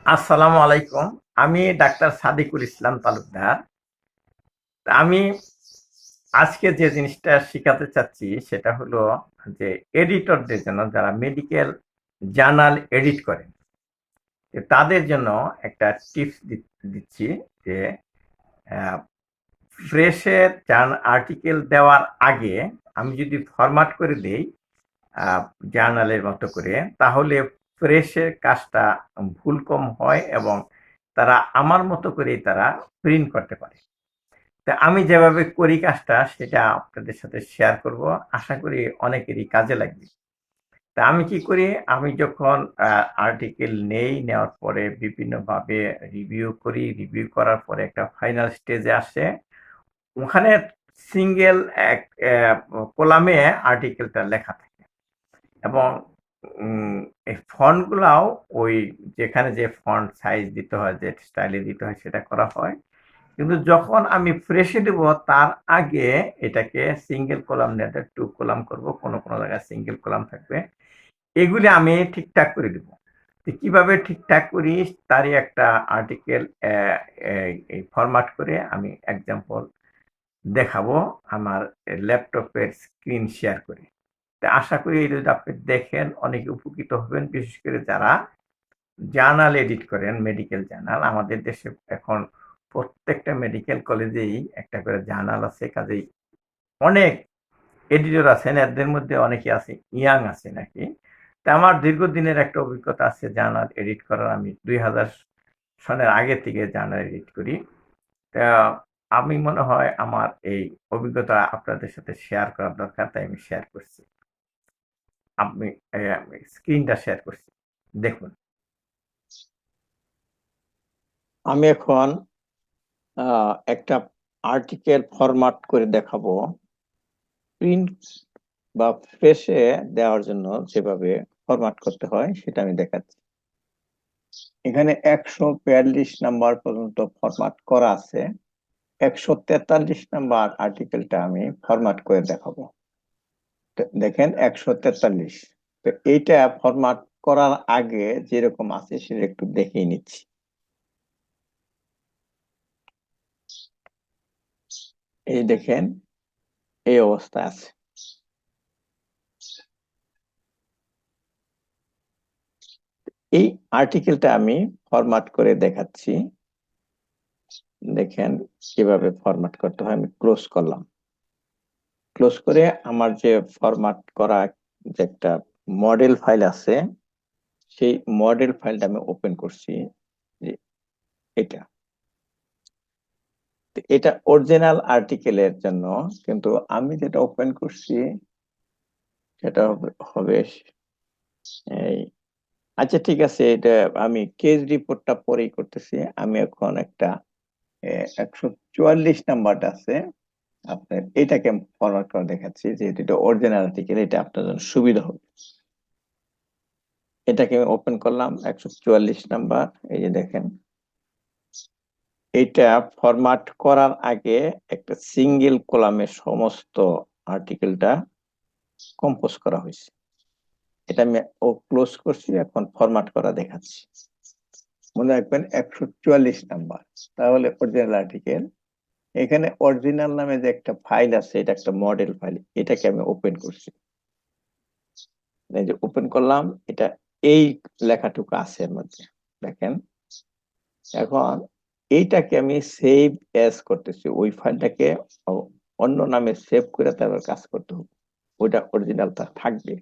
আসসালামু আলাইকুম। আমি ডাক্তার সাদেকুল ইসলাম তালুকদার। আমি আজকে যে জিনিসটা শিখাতে চাচ্ছি সেটা হলো যে এডিটরদের জন্য যারা মেডিকেল জার্নাল এডিট করেন তাদের জন্য একটা টিপস দিচ্ছি যে ফ্রেশের আর্টিকেল দেওয়ার আগে আমি যদি ফরম্যাট করে দেই জার্নালের মতো করে তাহলে প্রেসের কাজটা ভুল কম হয় এবং তারা আমার মতো করেই তারা প্রিন্ট করতে পারে। তা আমি যেভাবে করি কাজটা সেটা আপনাদের সাথে শেয়ার করব। আশা করি অনেকেরই কাজে লাগবে। তা আমি কি করি, আমি যখন আর্টিকেল নেওয়ার পরে বিভিন্নভাবে রিভিউ করি, রিভিউ করার পরে একটা ফাইনাল স্টেজে আসে, ওখানে সিঙ্গেল এক কলামে আর্টিকেলটা লেখা থাকে এবং এই ফন্টগুলাও ওই যেখানে যে ফন্ট সাইজ দিতে হয়, যে স্টাইলে দিতে হয় সেটা করা হয়। কিন্তু যখন আমি ফ্রেশে দেব তার আগে এটাকে সিঙ্গেল কলাম না টু কলাম করব, কোনো কোনো জায়গায় সিঙ্গেল কলাম থাকবে। এগুলি আমি ঠিকঠাক করে দেব। তো কিভাবে ঠিকঠাক করি তারই একটা আর্টিকেল এই ফরম্যাট করে আমি এক্সাম্পল দেখাবো আমার ল্যাপটপের স্ক্রিন শেয়ার করে। তো আশা করি এই যদি আপনি দেখেন অনেকে উপকৃত হবেন, বিশেষ করে যারা জার্নাল এডিট করেন, মেডিকেল জার্নাল। আমাদের দেশে এখন প্রত্যেকটা মেডিকেল কলেজেই একটা করে জার্নাল আছে, কাজেই অনেক এডিটর আছেন, এদের মধ্যে অনেকে আছে ইয়াং আছে নাকি। তা আমার দীর্ঘদিনের একটা অভিজ্ঞতা আছে জার্নাল এডিট করার। আমি 2000 সনের আগে থেকে জার্নাল এডিট করি। তা আমি মনে হয় আমার এই অভিজ্ঞতা আপনাদের সাথে শেয়ার করার দরকার, তাই আমি শেয়ার করছি। আপনি স্ক্রিনটা শেয়ার করছি, দেখুন। আমি এখন একটা আর্টিকেল ফরম্যাট করে দেখাবো। প্রিন্ট বা প্রেসে দেওয়ার জন্য যেভাবে ফরম্যাট করতে হয় সেটা আমি দেখাচ্ছি। এখানে 142 নাম্বার পর্যন্ত ফরম্যাট করা আছে। 143 নাম্বার আর্টিকেলটা আমি ফরম্যাট করে দেখাবো। দেখেন 143। তো এইটা ফরম্যাট করার আগে যেরকম আছে সেটা একটু দেখিয়ে নিচ্ছি। এই দেখেন, এই অবস্থা আছে। এই আর্টিকেলটা আমি ফরম্যাট করে দেখাচ্ছি। দেখেন কিভাবে ফরম্যাট করতে হয়। আমি ক্লোজ করলাম। ক্লোজ করে আমার যে ফরম্যাট করা যে একটা মডেল ফাইল আছে, সেই মডেল ফাইলটা আমি ওপেন করছি। যে এটা এটা অরিজিনাল আর্টিকেলের জন্য, কিন্তু আমি যেটা ওপেন করছি সেটা হবে এই। আচ্ছা ঠিক আছে, এটা আমি কেস রিপোর্টটা পরেই করতেছি। আমি এখন একটা 144 নাম্বারটা আছে, আপনার এটাকে ফরওয়ার্ড করে দেখাচ্ছি, যেহেতু এটা অরিজিনাল আর্টিকেল, এটা আপনার জন্য সুবিধা হবে। এটাকে আমি ওপেন করলাম, 144 নাম্বার। এই যে দেখেন, এটা ফরম্যাট করার আগে একটা সিঙ্গেল কলামে সমস্ত আর্টিকেলটা কম্পোজ করা হয়েছে। এটা আমি ক্লোজ করছি, এখন ফরম্যাট করা দেখাচ্ছি। মনে রাখবেন 144 নাম্বার, তাহলে অরিজিনাল আর্টিকেল। এখানে অরিজিনাল নামে যে একটা ফাইল আছে, এটা একটা মডেল ফাইল, এটাকে আমি ওপেন করছি। এই যে ওপেন করলাম, এটা এই লেখাটুকু আছে এর মধ্যে, দেখেন। এখন এইটাকে আমি সেভ এজ করতেছি, ওই ফাইলটাকে অন্য নামে সেভ করে তারপর কাজ করতে হবে, ওইটা অরিজিনালটা থাকবে।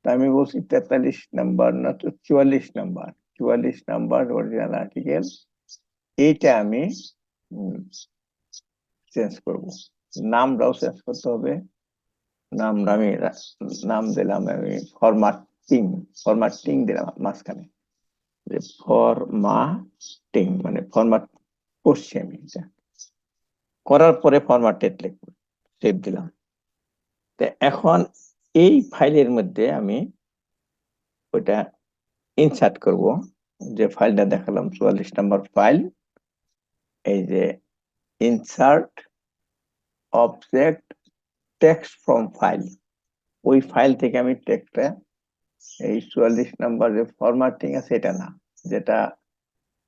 তা আমি বলছি 43 নাম্বার না তো 44 নাম্বার, 44 নাম্বার অরিজিনাল আর্টিকেল। এইটা আমি চেঞ্জ করব, নামটাও চেঞ্জ করতে হবে। নাম দিলাম আমি ফরম্যাটিং। ফরম্যাটিং দিলাম মাঝখানে, যে ফরম্যাটিং মানে ফরম্যাট করছি আমি। এটা করার পরে ফরম্যাটেড লিখব, সেভ দিলাম। তো এখন এই ফাইলের মধ্যে আমি ওইটা ইনসার্ট করব, যে ফাইলটা দেখালাম 44 নাম্বার ফাইল। এই যে insert object text from file, ওই ফাইল থেকে আমি টেক্সটটা, এই 44 নাম্বার যে ফরম্যাটিং আছে এটা না, যেটা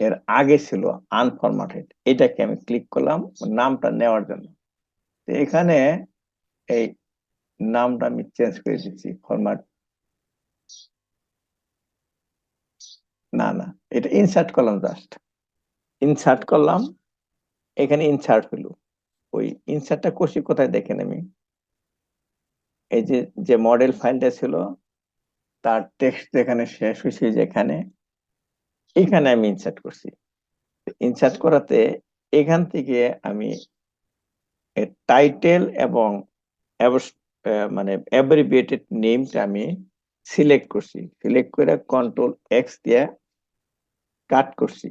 এর আগে ছিল আনফরম্যাটেড, এটাকে আমি ক্লিক করলাম নামটা নেওয়ার জন্য। তো এখানে এই নামটা আমি চেঞ্জ করে দিচ্ছি, ফরম্যাট না না, এটা ইনসার্ট করলাম, জাস্ট ইনসার্ট করলাম, এখানে ইনসার্ট হলো। ওই ইনসার্টটা করছি কোথায় দেখেন, আমি এই যে যে মডেল ফাইলটা ছিল তার টেক্সট যেখানে শেষ হয়েছে, যেখানে এখানে আমি ইনসার্ট করছি। ইনসার্ট করাতে এখান থেকে আমি টাইটেল এবং মানে অ্যাব্রিভিয়েটেড নেমটা আমি সিলেক্ট করছি, সিলেক্ট করে কন্ট্রোল এক্স দিয়ে কাট করছি,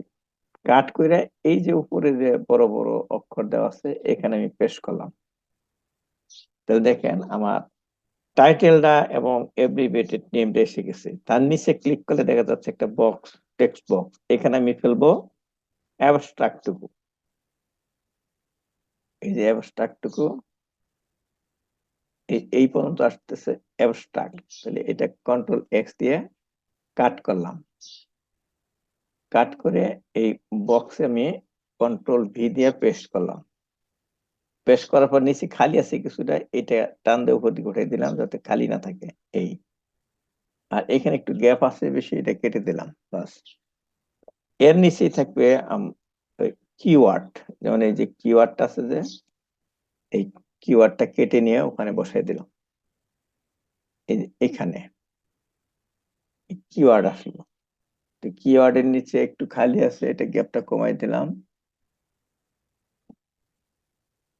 কাট করে এই যে উপরে যে বড় বড় অক্ষর দেওয়া আছে এখানে আমি পেস্ট করলাম। তাহলে দেখেন আমার টাইটেলটা এবং অ্যাব্রিভিয়েটেড নেমটা এসে গেছে। তার নিচে ক্লিক করলে দেখা যাচ্ছে একটা বক্স, টেক্সট বক্স, এখানে আমি ফেলবো অ্যাবস্ট্রাক্ট টুকু। এই যে অ্যাবস্ট্রাক্ট টুকু এই পর্যন্ত আসতেছে অ্যাবস্ট্রাক্ট, তাহলে এটা কন্ট্রোল এক্স দিয়ে কাট করলাম, কাট করে এই বক্সে আমি কন্ট্রোল ভি দিয়ে পেস্ট করলাম, পেস্ট করার পর নিচে খালি আছে কিছুটা, এটা টান দিয়ে উপর দিকে উঠাই দিলাম যাতে খালি না থাকে এই। আর এখানে একটু গ্যাপ আছে বেশি, এটা কেটে দিলাম বাস। এর নিচেই থাকবে কিওয়ার্ড, যেমন এই যে কিওয়ার্ডটা আছে, যে এই কিওয়ার্ডটা কেটে নিয়ে ওখানে বসাই দিলাম। এই যে এখানে কিওয়ার্ড আসলো, তো কিওয়ার্ডের নিচে একটু খালি আছে, এটা গ্যাপটা কমাই দিলাম।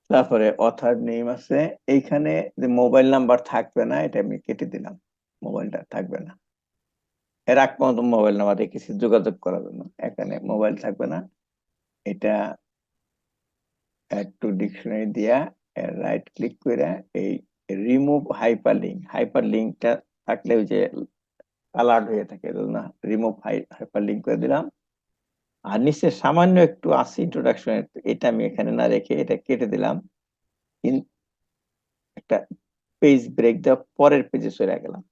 তারপরে অথার নেম আছে, এইখানে যে মোবাইল নাম্বার থাকবে না, এটা আমি কেটে দিলাম, মোবাইলটা থাকবে না। এর আগ পর্যন্ত মোবাইল নাম্বার রেখেছি যোগাযোগ করার জন্য, এখানে মোবাইল থাকবে না। এটা একটু ডিকশনারি দিয়া রাইট ক্লিক করে এই রিমুভ হাইপার লিঙ্ক, হাইপার লিঙ্কটা থাকলে ওই যে কালার্ড হয়ে থাকে, না, রিমুভ হাইপার লিঙ্ক করে দিলাম। আর নিচে সামান্য একটু আছে ইন্ট্রোডাকশন, এটা আমি এখানে না রেখে এটা কেটে দিলাম। একটা পেজ ব্রেক দেওয়া, পরের পেজে চলে গেলাম।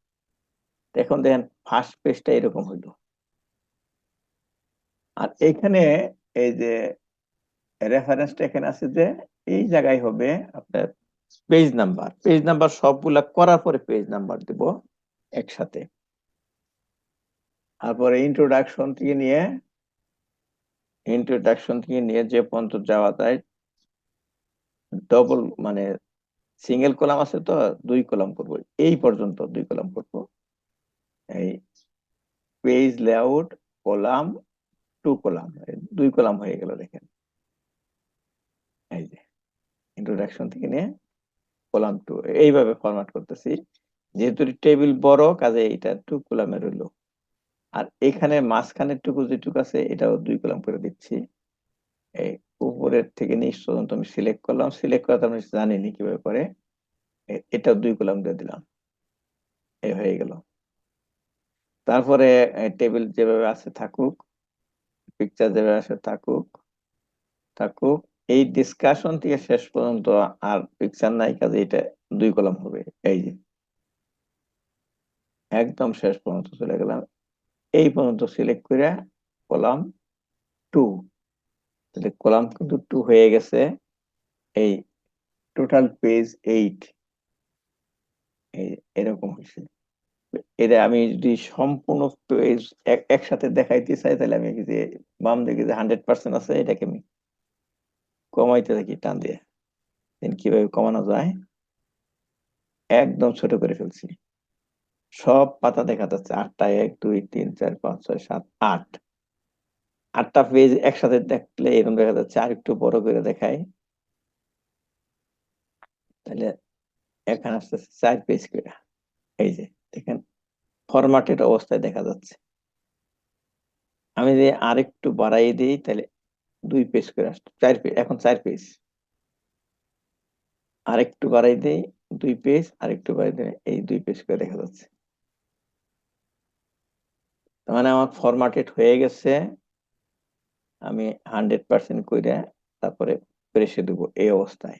এখন দেখেন ফার্স্ট পেজটা এরকম হইলো। আর এখানে এই যে রেফারেন্সটা এখানে আছে, যে এই জায়গায় হবে আপনার পেজ নাম্বার, পেজ নাম্বার সবগুলা করার পরে পেজ নাম্বার দেব একসাথে। তারপরে ইন্ট্রোডাকশন থেকে নিয়ে যে পর্যন্ত যাওয়া যায়, ডবল মানে সিঙ্গেল কলাম আছে তো, 2 কলাম করবো, এই পর্যন্ত 2 কলাম করবো। এই page layout column 2 column, 2 column হয়ে গেল দেখেন। এই যে ইন্ট্রোডাকশন থেকে নিয়ে কলাম 2, এইভাবে ফরম্যাট করতেছি। যেহেতু টেবিল বড়, কাজে এটা 2 কলামে রইলো। আর এখানে মাঝখানের টুকু যেটুকু আছে এটাও 2 কলাম করে দিচ্ছি। এই উপরের থেকে নিচ পর্যন্ত আমি সিলেক্ট করলাম, সিলেক্ট করা তো আমি জানিনি কিভাবে করে, এটাও 2 কলাম দিয়ে দিলাম, এই হয়ে গেল। তারপরে টেবিল যেভাবে আছে থাকুক, পিকচার যেভাবে আছে থাকুক থাকুক, এই ডিসকাশন থেকে শেষ পর্যন্ত আর পিকচার নাই, কাজে এটা 2 কলাম হবে। এই যে একদম শেষ পর্যন্ত চলে গেলাম, এই পর্যন্ত সিলেক্ট করে কলাম 2, তাহলে কলাম কিন্তু 2 হয়ে গেছে। এই টোটাল পেজ 8, এই এরকম হয়েছে। এটা আমি যদি সম্পূর্ণ পেজ একসাথে দেখাইতে চাই, তাহলে আমি এই যে বাম দিকে যে 100% আছে, এটাকে আমি কমাইতে থাকি টান দিয়ে। কিভাবে কমানো যায়, একদম ছোট করে ফেলছি, সব পাতা দেখা যাচ্ছে, 8টা, 1 2 3 4 5 6 7 8, 8টা পেজ একসাথে দেখলে এরকম দেখা যাচ্ছে। আর একটু বড় করে দেখাই, তাহলে এখানে আসতেছে 4 পেজ করে। এই যে দেখেন ফরম্যাটেড অবস্থায় দেখা যাচ্ছে। আমি যদি আরেকটু বাড়াই দিই, তাহলে 2 পেজ করে আসছে, 4 পেজ, এখন 4 পেজ। আরেকটু বাড়াই দেই, 2 পেজ, আরেকটু বাড়াই দিই, এই 2 পেজ করে দেখা যাচ্ছে। তার মানে আমার ফরম্যাটেড হয়ে গেছে। আমি 100% করে তারপরে প্রেসে দেবো এই অবস্থায়।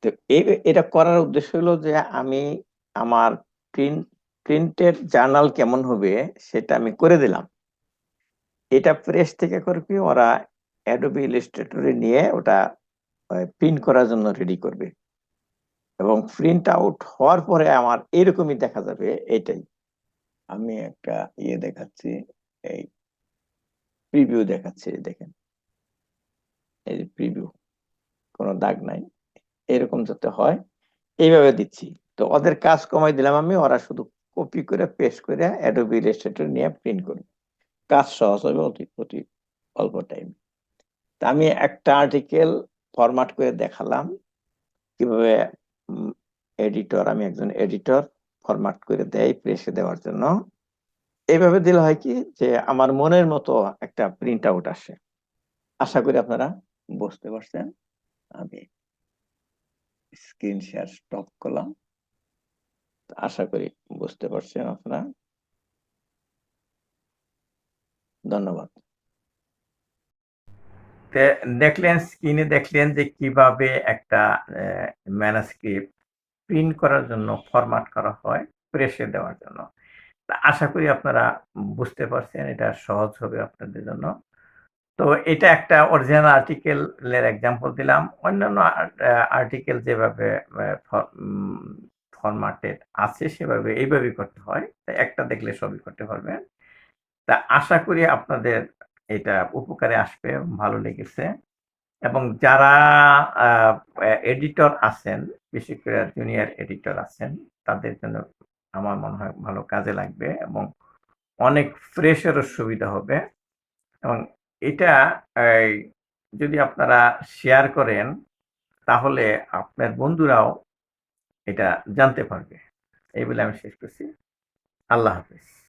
তো এটা করার উদ্দেশ্য হলো যে আমি আমার প্রিন্টের জার্নাল কেমন হবে সেটা আমি করে দিলাম। এটা প্রেস থেকে করবে ওরা অ্যাডোবি ইলাস্ট্রেটরে নিয়ে ওটা প্রিন্ট করার জন্য রেডি করবে, এবং প্রিন্ট আউট হওয়ার পরে আমার এরকমই দেখা যাবে। এটাই আমি একটা দেখাচ্ছি, এই প্রিভিউ দেখাচ্ছি, দেখেন এই যে প্রিভিউ, কোনো দাগ নাই, এরকম যাতে হয় এইভাবে দিচ্ছি। তো ওদের কাজ কমাই দিলাম আমি, ওরা শুধু কপি করে পেস্ট করে অ্যাডোবি ইলাস্ট্রেটর নিয়ে প্রিন্ট করবে, কাজ সহজ হবে অতি অতি অল্প টাইম। তা আমি একটা আর্টিকেল ফরম্যাট করে দেখালাম কিভাবে এডিটর, আমি একজন এডিটর, ফরম্যাট করে দেয় প্রেসে দেওয়ার জন্য। এইভাবে দিলে হয় কি যে আমার মনের মতো একটা প্রিন্ট আউট আসে। আশা করি আপনারা বুঝতে পারছেন। আমি স্ক্রিন শেয়ার স্টপ করলাম, আশা করি বুঝতে পারছেন আপনারা। ধন্যবাদ। দেখলেন, স্ক্রিনে দেখলেন যে কিভাবে একটা ম্যানুস্ক্রিপ্ট প্রিন্ট করার জন্য ফরম্যাট করা হয় প্রেসে দেওয়ার জন্য। তা আশা করি আপনারা বুঝতে পারছেন, এটা সহজ হবে আপনাদের জন্য। তো এটা একটা অরিজিনাল আর্টিকেলের এক্সাম্পল দিলাম। অন্যান্য আর্টিকেল যেভাবে ফরম্যাটেড আছে সেভাবে এইভাবেই করতে হয়। তাই একটা দেখলে সবই করতে পারবেন। তা আশা করি আপনাদের এটা উপকারে আসবে, ভালো লেগেছে। এবং যারা এডিটর আছেন, বিশেষ করে জুনিয়র এডিটর আছেন, তাদের জন্য আমার মনে হয় ভালো কাজে লাগবে এবং অনেক ফ্রেশেরও সুবিধা হবে। এবং এটা এই, যদি আপনারা শেয়ার করেন তাহলে আপনার বন্ধুরাও এটা জানতে পারবে। এই বলে আমি শেষ করছি। আল্লাহ হাফেজ।